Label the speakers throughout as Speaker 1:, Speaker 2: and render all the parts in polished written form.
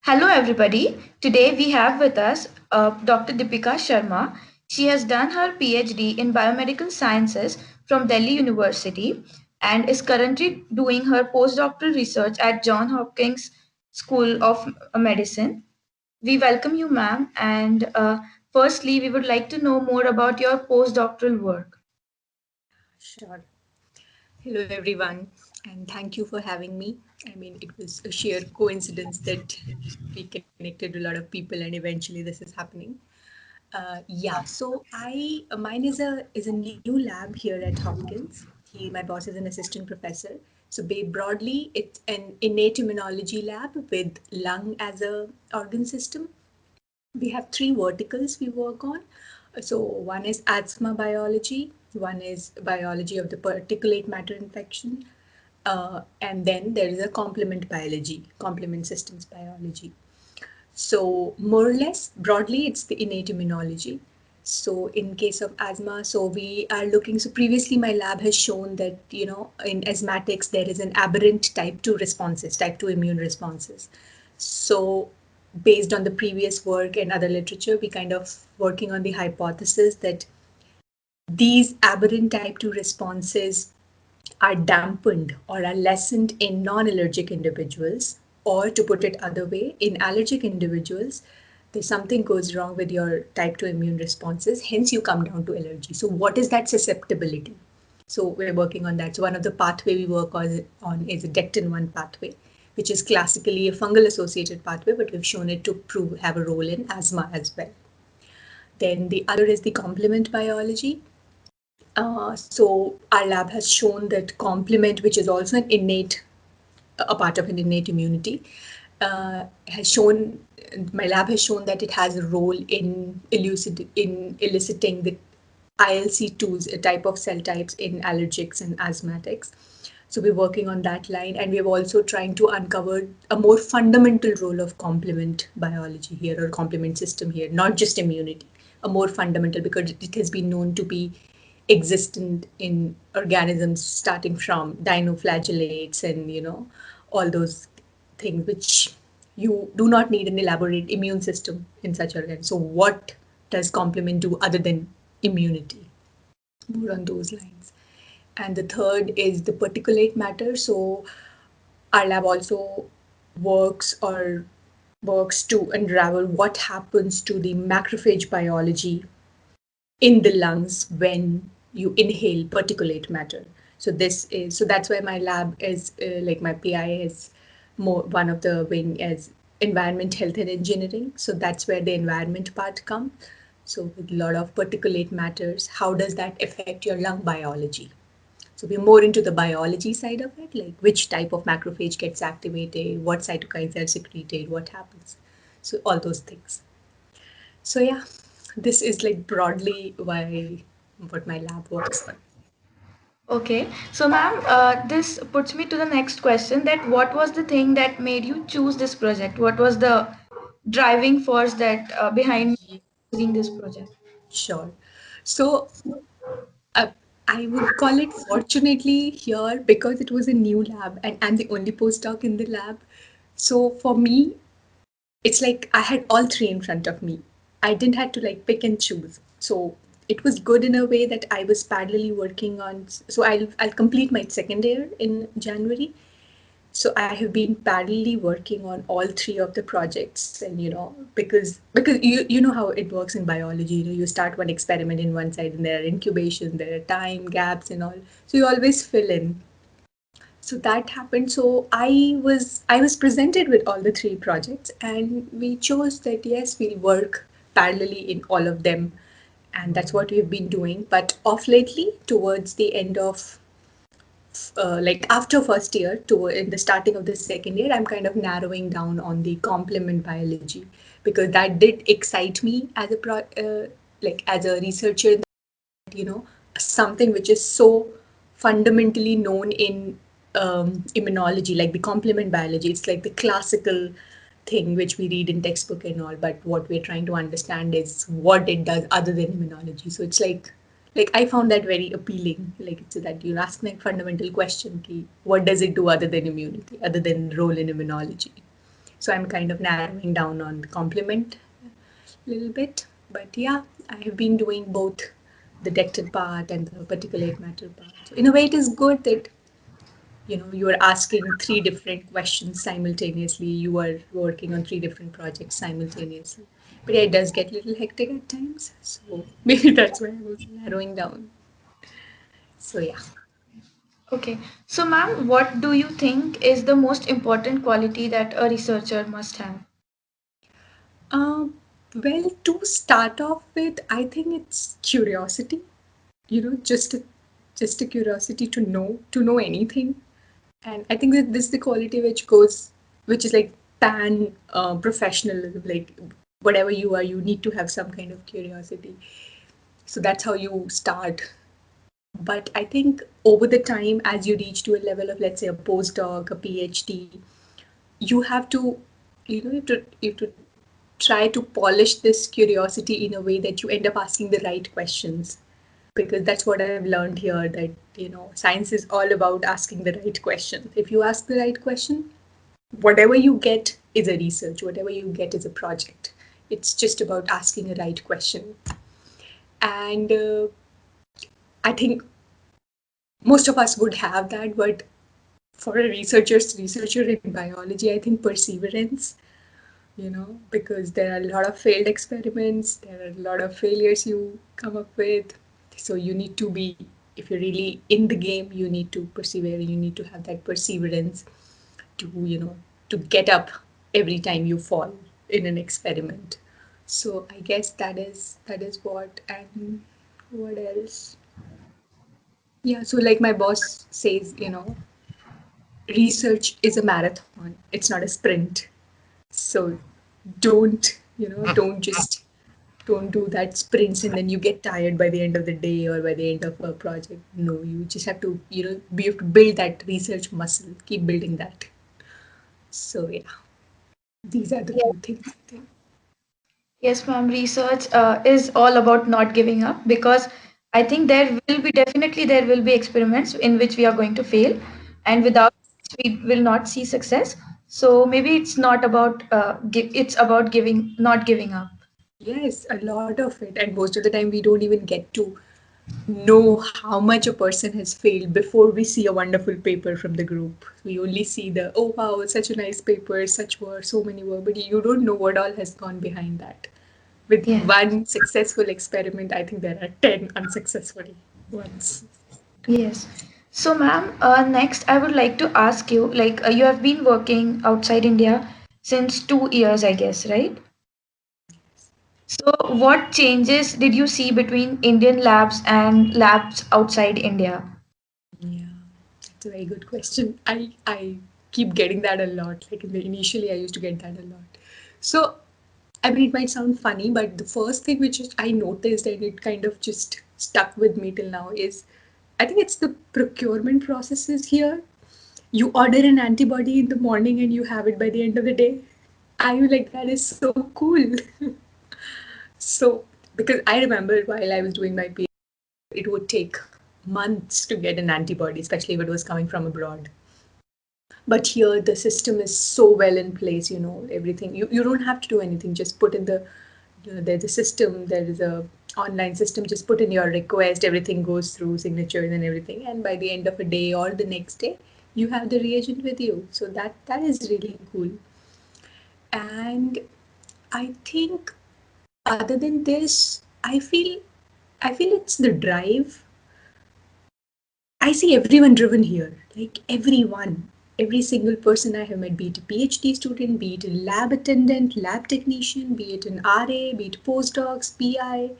Speaker 1: Hello, everybody. Today we have with us Dr. Deepika Sharma. She has done her PhD in biomedical sciences from Delhi University and is currently doing her postdoctoral research at John Hopkins School of Medicine. We welcome you, ma'am. And firstly, we would like to know more about your postdoctoral work.
Speaker 2: Sure. Hello, everyone, and thank you for having me. I mean, it was a sheer coincidence that we connected a lot of people, and eventually this is happening. Mine is a new lab here at Hopkins. My boss is an assistant professor. So, broadly, it's an innate immunology lab with lung as a organ system. We have three verticals we work on. So one is asthma biology, one is biology of the particulate matter infection, and then there is a complement biology, complement systems biology. So more or less, broadly, it's the innate immunology. So in case of asthma, so we are looking, so previously my lab has shown that, in asthmatics, there is an aberrant type 2 responses, type 2 immune responses. So based on the previous work and other literature, we kind of working on the hypothesis that these aberrant type 2 responses are dampened or are lessened in non-allergic individuals, or to put it other way, in allergic individuals, there's something goes wrong with your type 2 immune responses, hence you come down to allergy. So what is that susceptibility? So we're working on that. So one of the pathway we work on is a dectin-1 pathway, which is classically a fungal associated pathway, but we've shown it to prove have a role in asthma as well. Then the other is the complement biology. So our lab has shown that complement, which is also an innate, a part of an innate immunity, has shown, my lab has shown that it has a role in eliciting the ILC2s, a type of cell types in allergics and asthmatics. So we're working on that line, and we're also trying to uncover a more fundamental role of complement biology here, or complement system here, not just immunity, a more fundamental, because it has been known to be existent in organisms starting from dinoflagellates and all those things which you do not need an elaborate immune system in such organs. So what does complement do other than immunity? More on those lines. And the third is the particulate matter. So our lab also works or works to unravel what happens to the macrophage biology in the lungs when you inhale particulate matter. So that's why my lab is like my PI is more one of the wing is environment health and engineering. So that's where the environment part comes. So with a lot of particulate matters, how does that affect your lung biology? So we're more into the biology side of it, like which type of macrophage gets activated, what cytokines are secreted, what happens. So all those things. So yeah, this is like broadly why what my lab works on.
Speaker 1: Okay, so ma'am, this puts me to the next question that what was the thing that made you choose this project? What was the driving force that behind choosing this project?
Speaker 2: Sure. So uh, I would call it fortunately here because it was a new lab and I'm the only postdoc in the lab. So for me, it's like I had all three in front of me. I didn't have to like pick and choose. So it was good in a way that I was parallelly working on. So I'll complete my second year in January. So I have been parallelly working on all three of the projects, and because you know how it works in biology. You start one experiment in one side, and there are incubations, there are time gaps, and all. So you always fill in. So that happened. So I was presented with all the three projects, and we chose that yes, we'll work parallelly in all of them, and that's what we've been doing. But off lately, towards the end of like after first year to in the starting of the second year, I'm kind of narrowing down on the complement biology because that did excite me as a like as a researcher. You know, something which is so fundamentally known in immunology, like the complement biology. It's like the classical thing which we read in textbook and all, but what we're trying to understand is what it does other than immunology. So it's like I found that very appealing. Like it's that you're asking a fundamental question: ki, what does it do other than immunity, other than role in immunology? So I'm kind of narrowing down on the complement a little bit. But yeah, I have been doing both the dected part and the particulate matter part. So in a way, it is good that you are asking three different questions simultaneously. You are working on three different projects simultaneously. But yeah, it does get a little hectic at times. So maybe that's why I was narrowing down. So yeah.
Speaker 1: Okay. So, ma'am, what do you think is the most important quality that a researcher must have?
Speaker 2: Um, well, to start off with, I think it's curiosity. Just a curiosity to know anything. And I think that this is the quality which is like pan professionalism. Like whatever you are, you need to have some kind of curiosity. So that's how you start. But I think over the time, as you reach to a level of, let's say, a postdoc, a PhD, you have to, you have to try to polish this curiosity in a way that you end up asking the right questions. Because that's what I've learned here, that science is all about asking the right question. If you ask the right question, whatever you get is a research, whatever you get is a project. It's just about asking a right question. And I think most of us would have that, but for a researcher in biology, I think perseverance, because there are a lot of failed experiments, there are a lot of failures you come up with. So you need to be, if you're really in the game, you need to persevere, you need to have that perseverance to get up every time you fall in an experiment. So I guess that is what. And what else? Yeah, so like my boss says, research is a marathon, it's not a sprint. So don't do that sprints and then you get tired by the end of the day or by the end of a project. No, you just have to, you have to build that research muscle, keep building that. So yeah, these are the
Speaker 1: Yes.
Speaker 2: few things I think.
Speaker 1: Yes, ma'am. Research is all about not giving up because I think there will be experiments in which we are going to fail, and without which we will not see success. So maybe it's not about it's about not giving up.
Speaker 2: Yes, a lot of it. And most of the time, we don't even get to know how much a person has failed before we see a wonderful paper from the group. We only see the, oh wow, such a nice paper, such work, so many work, but you don't know what all has gone behind that. With
Speaker 1: Yes.
Speaker 2: one successful experiment, I think there are 10 unsuccessful ones.
Speaker 1: Yes. So, ma'am, next I would like to ask you, like, you have been working outside India since 2 years, I guess, right? So, what changes did you see between Indian labs and labs outside India?
Speaker 2: Yeah, that's a very good question. I keep getting that a lot. Like initially, I used to get that a lot. So, I mean, it might sound funny, but the first thing I noticed and it kind of just stuck with me till now is I think it's the procurement processes here. You order an antibody in the morning and you have it by the end of the day. I was like, that is so cool. So, because I remember while I was doing my PhD, it would take months to get an antibody, especially if it was coming from abroad. But here the system is so well in place, everything. You don't have to do anything, just put in there's a system, there is a online system, just put in your request, everything goes through signatures and everything, and by the end of a day or the next day, you have the reagent with you. So that is really cool. And I think other than this, I feel it's the drive. I see everyone driven here, like everyone, every single person I have met, be it a PhD student, be it a lab attendant, lab technician, be it an RA, be it postdocs, PI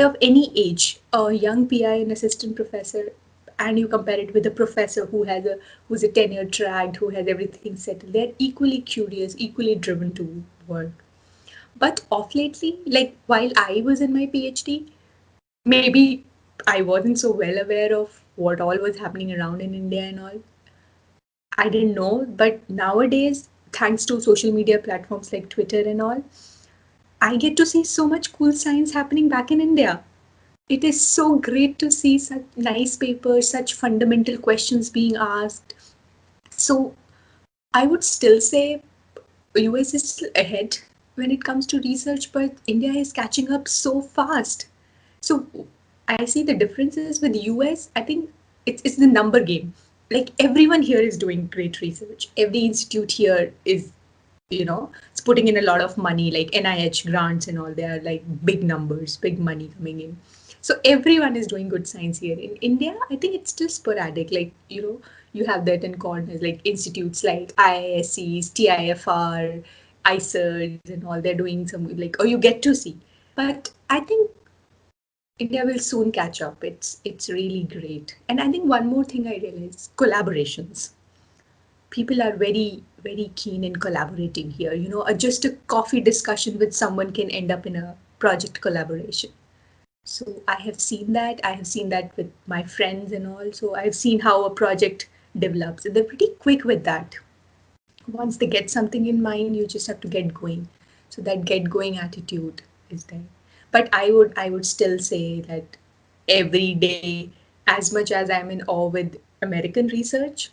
Speaker 2: of any age, a young PI, an assistant professor, and you compare it with a professor who's a tenure track, who has everything settled. They're equally curious, equally driven to work. But off lately, like while I was in my PhD, maybe I wasn't so well aware of what all was happening around in India and all. I didn't know, but nowadays, thanks to social media platforms like Twitter and all, I get to see so much cool science happening back in India. It is so great to see such nice papers, such fundamental questions being asked. So I would still say US is still ahead when it comes to research, but India is catching up so fast. So I see the differences with US. I think it's the number game. Like everyone here is doing great research. Every institute here is, it's putting in a lot of money, like NIH grants and all. They are like big numbers, big money coming in. So everyone is doing good science here. In India, I think it's still sporadic. Like, you have that in corners, like institutes like IISCs, TIFR, ICERs and all. They're doing some like, oh, you get to see. But I think India will soon catch up. It's really great. And I think one more thing I realized, collaborations. People are very, very keen in collaborating here. Just a coffee discussion with someone can end up in a project collaboration. So I have seen that. I have seen that with my friends and all. So I've seen how a project develops. They're pretty quick with that. Once they get something in mind, you just have to get going. So that get going attitude is there. But I would still say that every day, as much as I'm in awe with American research,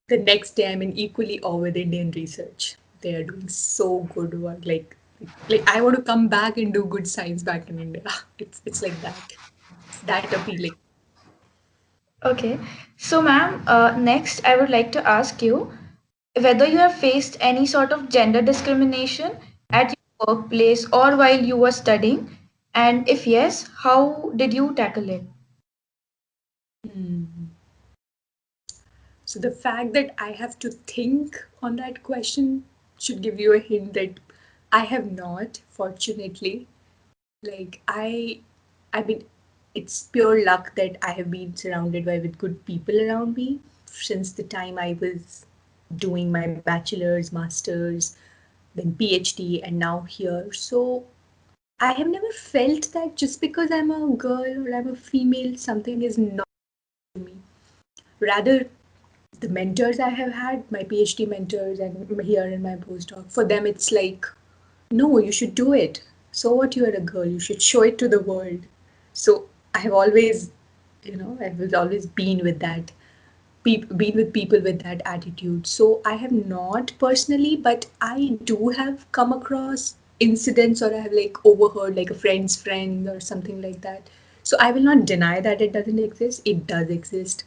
Speaker 2: the next day I'm in equally awe with Indian research. They are doing so good work. Like I want to come back and do good science back in India. It's like that. It's that appealing.
Speaker 1: Okay. So, ma'am, next I would like to ask you whether you have faced any sort of gender discrimination at your workplace or while you were studying, and if yes, how did you tackle it?
Speaker 2: Hmm. So the fact that I have to think on that question should give you a hint that I have not, fortunately. Like I mean, it's pure luck that I have been surrounded by with good people around me since the time I was doing my bachelor's, master's, then PhD, and now here. So I have never felt that just because I'm a girl or I'm a female, something is not to me. Rather, the mentors I have had, my PhD mentors and here in my postdoc, for them it's like, no, you should do it. So what, you are a girl, you should show it to the world. So I have always, I've always been with that, been with people with that attitude. So I have not personally, but I do have come across incidents or I have like overheard like a friend's friend or something like that. So I will not deny that it doesn't exist. It does exist.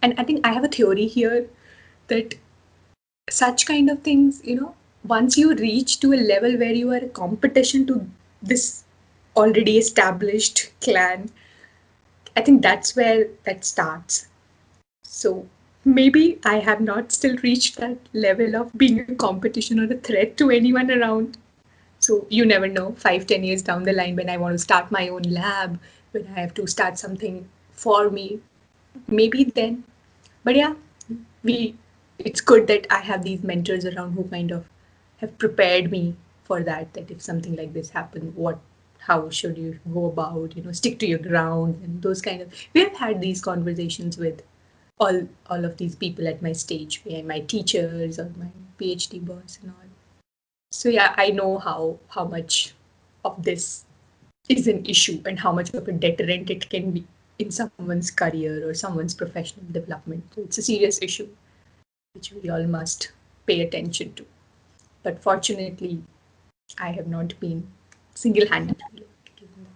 Speaker 2: And I think I have a theory here that such kind of things, once you reach to a level where you are a competition to this already established clan, I think that's where that starts. So maybe I have not still reached that level of being a competition or a threat to anyone around. So you never know, 5, 10 years down the line, when I want to start my own lab, when I have to start something for me, maybe then. But yeah, we it's good that I have these mentors around who kind of have prepared me for that if something like this happen, how should you go about, stick to your ground and those kind of. We have had these conversations with all of these people at my stage, my teachers or my PhD boss and all. So yeah, I know how much of this is an issue and how much of a deterrent it can be in someone's career or someone's professional development. So it's a serious issue which we all must pay attention to. But fortunately, I have not been single handedly given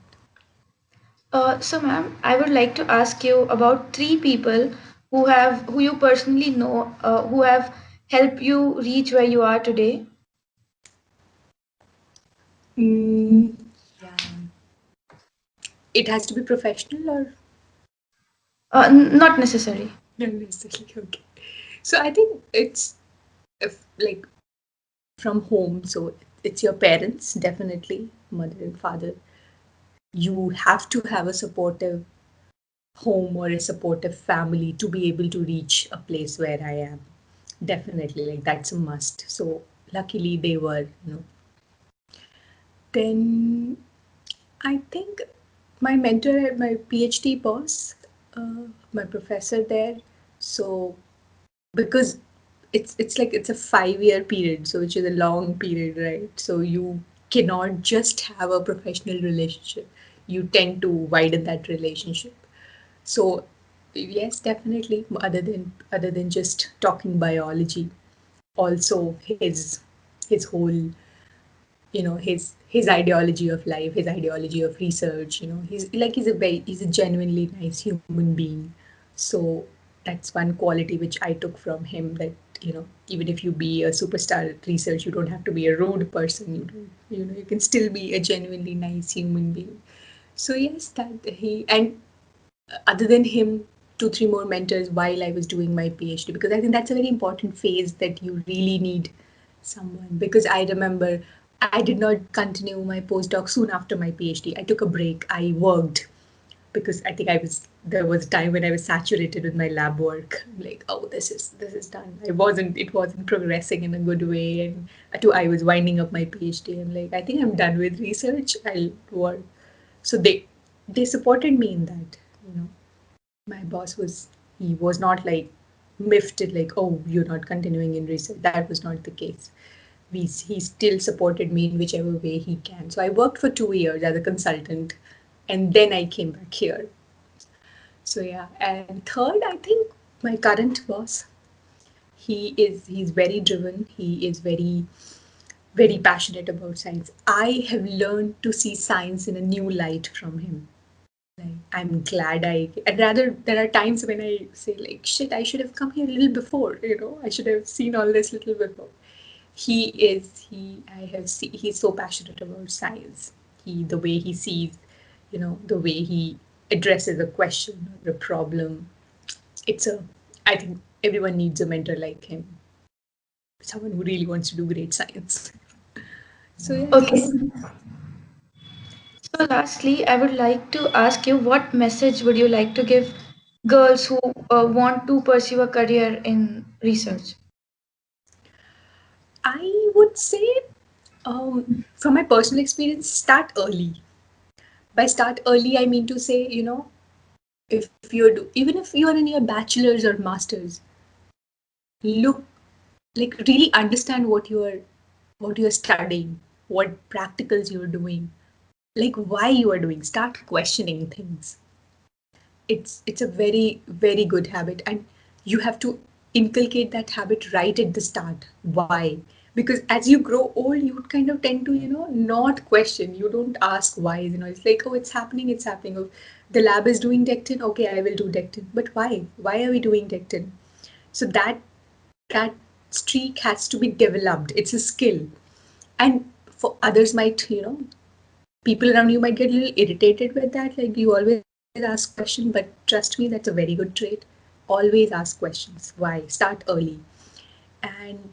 Speaker 2: that.
Speaker 1: So, ma'am, I would like to ask you about three people who you personally know, who have helped you reach where you are today.
Speaker 2: Mm, yeah. It has to be professional or
Speaker 1: Not necessary.
Speaker 2: not necessarily. Okay. So I think it's like from home. So it's your parents, definitely, mother and father. You have to have a supportive home or a supportive family to be able to reach a place where I am. Definitely, like that's a must. So luckily they were, Then I think my mentor, my PhD boss, my professor there. So because it's like it's a 5 year period, so which is a long period, right? So you cannot just have a professional relationship. You tend to widen that relationship. So yes, definitely. Other than just talking biology, also his whole, his ideology of life, his ideology of research. He's a genuinely nice human being. So that's one quality which I took from him, that even if you be a superstar at research, you don't have to be a rude person. You can still be a genuinely nice human being. So yes, that he and other than him, two, three more mentors while I was doing my PhD, because I think that's a very important phase that you really need someone. Because I remember I did not continue my postdoc soon after my PhD. I took a break. I worked because I think there was a time when I was saturated with my lab work. I'm like, oh, this is done. It wasn't progressing in a good way, and I was winding up my PhD. I'm like, I think I'm done with research. I'll work. So they supported me in that. You know, my boss he was not like miffed it, like, oh, you're not continuing in research. That was not the case. He still supported me in whichever way he can. So I worked for 2 years as a consultant, and then I came back here. So yeah, and third, I think my current boss, he's very driven. He is very passionate about science. I have learned to see science in a new light from him. Like, I'm glad and rather, there are times when I say, like, shit, I should have come here a little before, I should have seen all this little before. He's so passionate about science. The way he sees, the way he addresses a question or a problem. I think everyone needs a mentor like him, someone who really wants to do great science. So,
Speaker 1: Okay.
Speaker 2: yes.
Speaker 1: So, lastly, I would like to ask you, what message would you like to give girls who want to pursue a career in research?
Speaker 2: I would say, from my personal experience, start early. By start early, I mean to say, even if you're in your bachelor's or master's, look, like, really understand what you're studying, what practicals you're doing, like why you are doing. Start questioning things. It's a very, very good habit, and you have to inculcate that habit right at the start. Why? Because as you grow old, you kind of tend to, not question. You don't ask why. It's like, oh, it's happening. Oh, the lab is doing dectin, okay, I will do dectin. But why are we doing dectin? So that streak has to be developed. It's a skill. And for others, might, people around you might get a little irritated with that, like, you always ask question. But trust me, that's a very good trait. Always ask questions. Why? Start early. And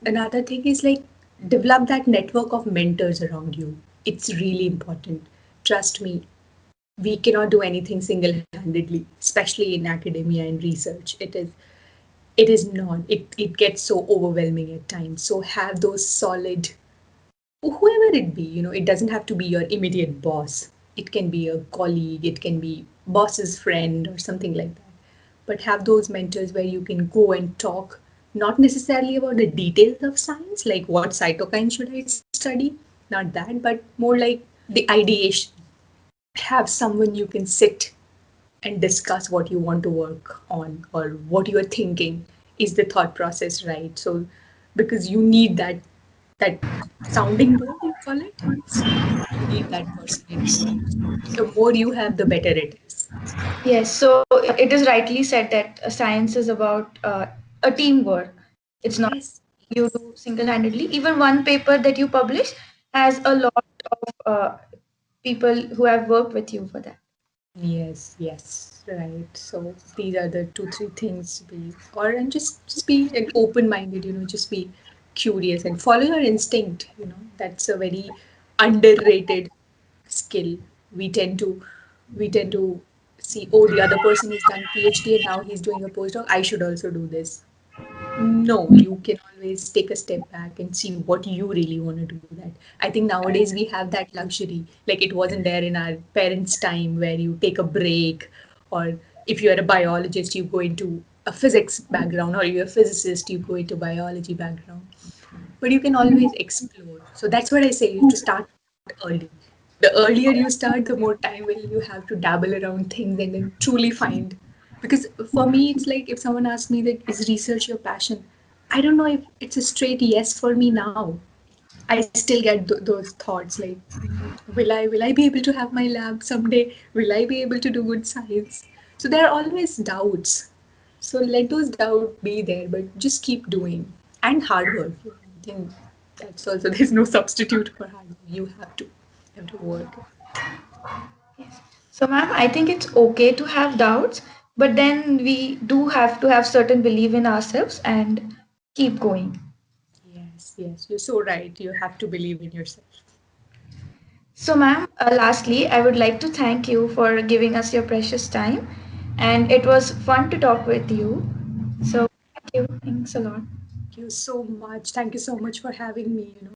Speaker 2: another thing is, like, develop that network of mentors around you. It's really important. Trust me, we cannot do anything single-handedly, especially in academia and research. It is not. It gets so overwhelming at times. So have those solid, whoever it be, it doesn't have to be your immediate boss. It can be a colleague, it can be boss's friend or something like that. But have those mentors where you can go and talk, not necessarily about the details of science, like what cytokine should I study, not that, but more like the ideation. Have someone you can sit and discuss what you want to work on, or what you're thinking. Is the thought process right? So, because you need that sounding board, you call it. So you need that person in your life. The more you have, the better it is.
Speaker 1: Yes, so it is rightly said that science is about a teamwork. It's not
Speaker 2: Yes,
Speaker 1: you
Speaker 2: yes.
Speaker 1: do single-handedly. Even one paper that you publish has a lot of people who have worked with you for that.
Speaker 2: Yes, yes, right. So these are the two, three things to be, or and just be an open-minded, just be curious and follow your instinct. That's a very underrated skill. We tend to we tend to see, oh, the other person has done PhD and now he's doing a postdoc. I should also do this. No, you can always take a step back and see what you really want to do that. I think nowadays we have that luxury. Like, it wasn't there in our parents' time, where you take a break, or if you're a biologist, you go into a physics background, or you're a physicist, you go into biology background. But you can always explore. So that's what I say, you have to start early. The earlier you start, the more time will you have to dabble around things and then truly find. Because for me, it's like, if someone asks me that, is research your passion? I don't know if it's a straight yes for me now. I still get those thoughts like, will I be able to have my lab someday? Will I be able to do good science? So there are always doubts. So let those doubts be there, but just keep doing and hard work. I think that's also there's no substitute for hard work. You have to work.
Speaker 1: Yes. So, ma'am, I think it's okay to have doubts, but then we do have to have certain belief in ourselves and keep going.
Speaker 2: Yes, yes, you're so right. You have to believe in yourself.
Speaker 1: So, ma'am, lastly, I would like to thank you for giving us your precious time, and it was fun to talk with you. So, thank you. Thanks a lot.
Speaker 2: Thank you so much. Thank you so much for having me.